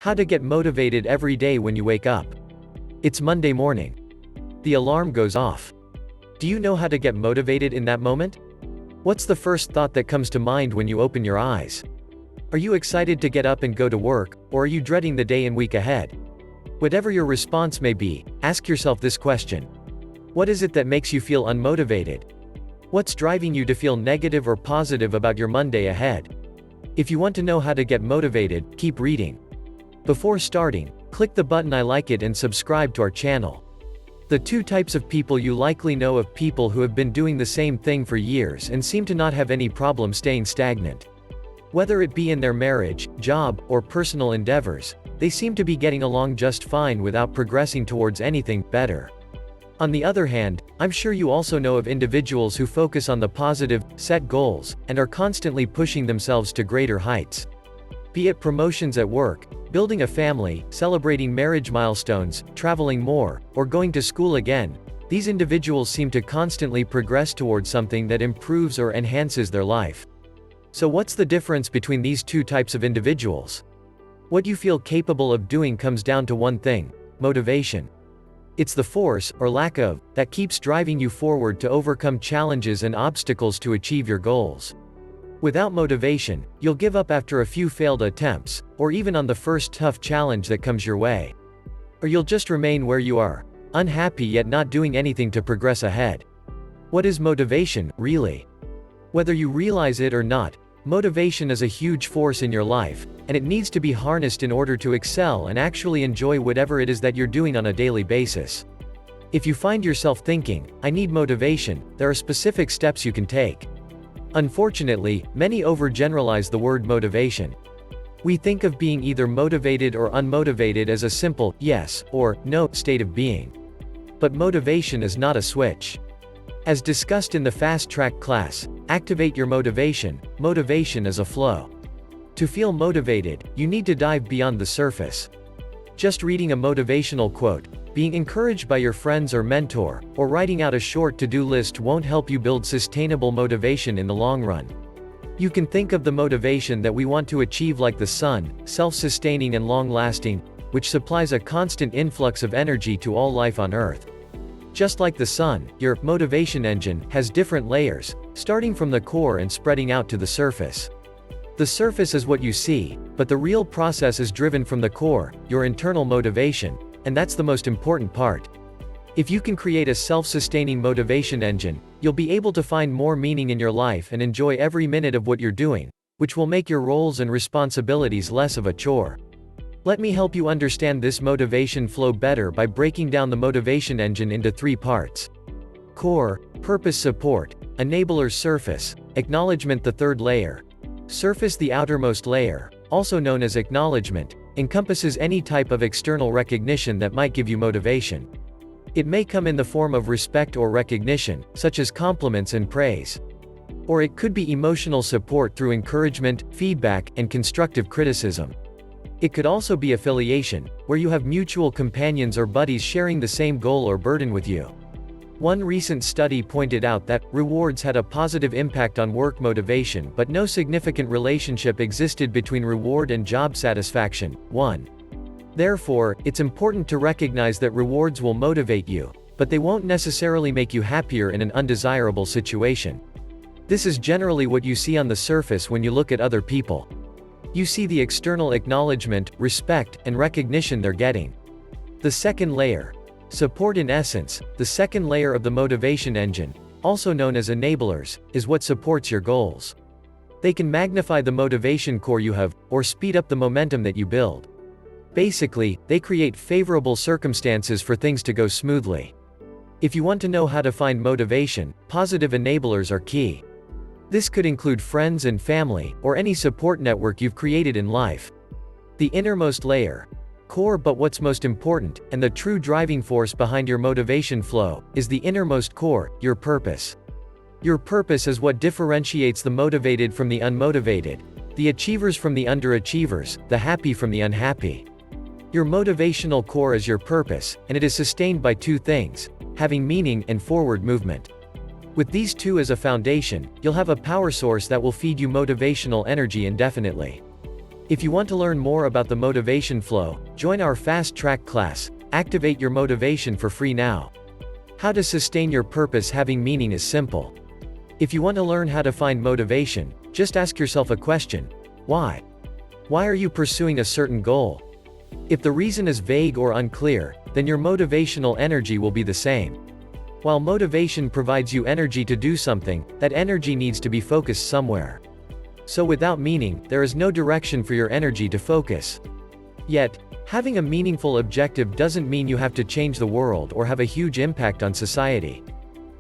How to get motivated every day when you wake up. It's Monday morning. The alarm goes off. Do you know how to get motivated in that moment? What's the first thought that comes to mind when you open your eyes? Are you excited to get up and go to work, or are you dreading the day and week ahead? Whatever your response may be, ask yourself this question. What is it that makes you feel unmotivated? What's driving you to feel negative or positive about your Monday ahead? If you want to know how to get motivated, keep reading. Before starting, click the button I like it and subscribe to our channel. The two types of people you likely know of: people who have been doing the same thing for years and seem to not have any problem staying stagnant. Whether it be in their marriage, job, or personal endeavors, they seem to be getting along just fine without progressing towards anything better. On the other hand, I'm sure you also know of individuals who focus on the positive, set goals, and are constantly pushing themselves to greater heights. Be it promotions at work, building a family, celebrating marriage milestones, traveling more, or going to school again, these individuals seem to constantly progress towards something that improves or enhances their life. So what's the difference between these two types of individuals? What you feel capable of doing comes down to one thing: motivation. It's the force, or lack of, that keeps driving you forward to overcome challenges and obstacles to achieve your goals. Without motivation, you'll give up after a few failed attempts, or even on the first tough challenge that comes your way. Or you'll just remain where you are, unhappy yet not doing anything to progress ahead. What is motivation, really? Whether you realize it or not, motivation is a huge force in your life, and it needs to be harnessed in order to excel and actually enjoy whatever it is that you're doing on a daily basis. If you find yourself thinking, "I need motivation," there are specific steps you can take. Unfortunately, many overgeneralize the word motivation. We think of being either motivated or unmotivated as a simple yes or no state of being. But motivation is not a switch. As discussed in the Fast Track class, Activate Your Motivation, motivation is a flow. To feel motivated, you need to dive beyond the surface. Just reading a motivational quote, being encouraged by your friends or mentor, or writing out a short to-do list won't help you build sustainable motivation in the long run. You can think of the motivation that we want to achieve like the sun, self-sustaining and long-lasting, which supplies a constant influx of energy to all life on Earth. Just like the sun, your motivation engine has different layers, starting from the core and spreading out to the surface. The surface is what you see, but the real process is driven from the core, your internal motivation, and that's the most important part. If you can create a self-sustaining motivation engine, you'll be able to find more meaning in your life and enjoy every minute of what you're doing, which will make your roles and responsibilities less of a chore. Let me help you understand this motivation flow better by breaking down the motivation engine into three parts: core, purpose, support, enablers, surface, acknowledgement, the third layer. Surface, the outermost layer, also known as acknowledgement, encompasses any type of external recognition that might give you motivation. It may come in the form of respect or recognition, such as compliments and praise. Or it could be emotional support through encouragement, feedback, and constructive criticism. It could also be affiliation, where you have mutual companions or buddies sharing the same goal or burden with you. One recent study pointed out that rewards had a positive impact on work motivation, but no significant relationship existed between reward and job satisfaction. 1. Therefore, it's important to recognize that rewards will motivate you, but they won't necessarily make you happier in an undesirable situation. This is generally what you see on the surface when you look at other people. You see the external acknowledgement, respect, and recognition they're getting. The second layer, support, in essence, the second layer of the motivation engine, also known as enablers, is what supports your goals. They can magnify the motivation core you have, or speed up the momentum that you build. Basically, they create favorable circumstances for things to go smoothly. If you want to know how to find motivation, positive enablers are key. This could include friends and family, or any support network you've created in life. The innermost layer, core, but what's most important, and the true driving force behind your motivation flow, is the innermost core, your purpose. Your purpose is what differentiates the motivated from the unmotivated, the achievers from the underachievers, the happy from the unhappy. Your motivational core is your purpose, and it is sustained by two things: having meaning and forward movement. With these two as a foundation, you'll have a power source that will feed you motivational energy indefinitely. If you want to learn more about the motivation flow, join our fast track class. Activate your motivation for free now. How to sustain your purpose having meaning is simple. If you want to learn how to find motivation, just ask yourself a question. Why? Why are you pursuing a certain goal? If the reason is vague or unclear, then your motivational energy will be the same. While motivation provides you energy to do something, that energy needs to be focused somewhere. So without meaning, there is no direction for your energy to focus. Yet, having a meaningful objective doesn't mean you have to change the world or have a huge impact on society.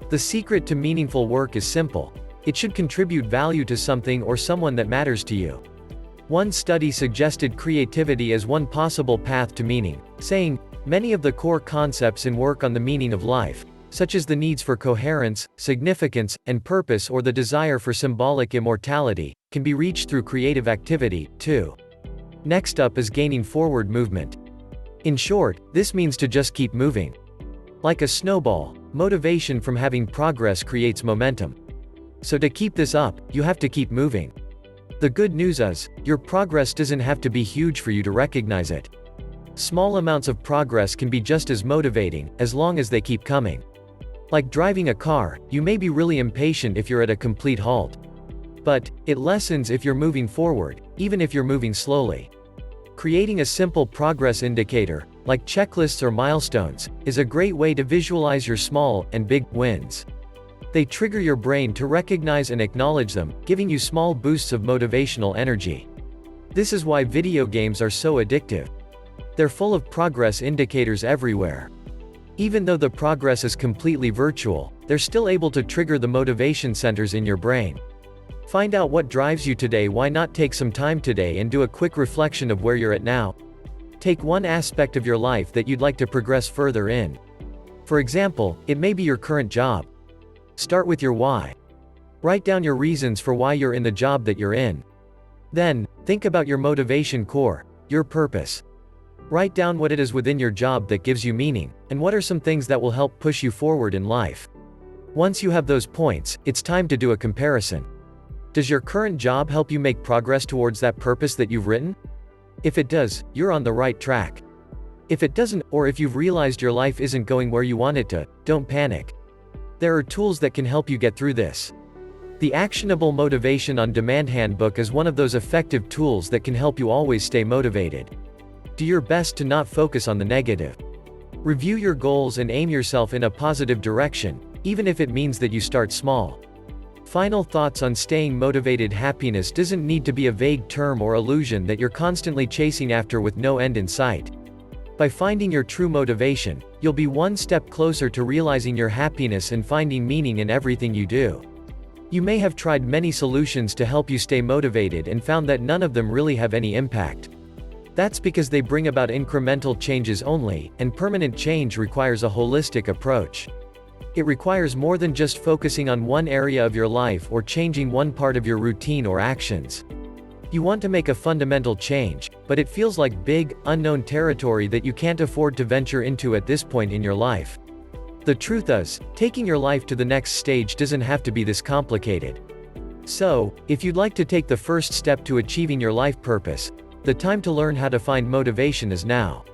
The secret to meaningful work is simple. It should contribute value to something or someone that matters to you. One study suggested creativity as one possible path to meaning, saying, many of the core concepts in work on the meaning of life, such as the needs for coherence, significance, and purpose or the desire for symbolic immortality, can be reached through creative activity, too. Next up is gaining forward movement. In short, this means to just keep moving. Like a snowball, motivation from having progress creates momentum. So to keep this up, you have to keep moving. The good news is, your progress doesn't have to be huge for you to recognize it. Small amounts of progress can be just as motivating, as long as they keep coming. Like driving a car, you may be really impatient if you're at a complete halt. But, it lessens if you're moving forward, even if you're moving slowly. Creating a simple progress indicator, like checklists or milestones, is a great way to visualize your small and big wins. They trigger your brain to recognize and acknowledge them, giving you small boosts of motivational energy. This is why video games are so addictive. They're full of progress indicators everywhere. Even though the progress is completely virtual, they're still able to trigger the motivation centers in your brain. Find out what drives you today. Why not take some time today and do a quick reflection of where you're at now? Take one aspect of your life that you'd like to progress further in. For example, it may be your current job. Start with your why. Write down your reasons for why you're in the job that you're in. Then, think about your motivation core, your purpose. Write down what it is within your job that gives you meaning, and what are some things that will help push you forward in life. Once you have those points, it's time to do a comparison. Does your current job help you make progress towards that purpose that you've written? If it does, you're on the right track. If it doesn't, or if you've realized your life isn't going where you want it to, don't panic. There are tools that can help you get through this. The Actionable Motivation on Demand Handbook is one of those effective tools that can help you always stay motivated. Do your best to not focus on the negative. Review your goals and aim yourself in a positive direction, even if it means that you start small. Final thoughts on staying motivated. Happiness doesn't need to be a vague term or illusion that you're constantly chasing after with no end in sight. By finding your true motivation, you'll be one step closer to realizing your happiness and finding meaning in everything you do. You may have tried many solutions to help you stay motivated and found that none of them really have any impact. That's because they bring about incremental changes only, and permanent change requires a holistic approach. It requires more than just focusing on one area of your life or changing one part of your routine or actions. You want to make a fundamental change, but it feels like big, unknown territory that you can't afford to venture into at this point in your life. The truth is, taking your life to the next stage doesn't have to be this complicated. So, if you'd like to take the first step to achieving your life purpose, the time to learn how to find motivation is now.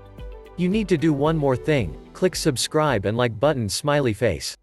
You need to do one more thing: click subscribe and like button smiley face.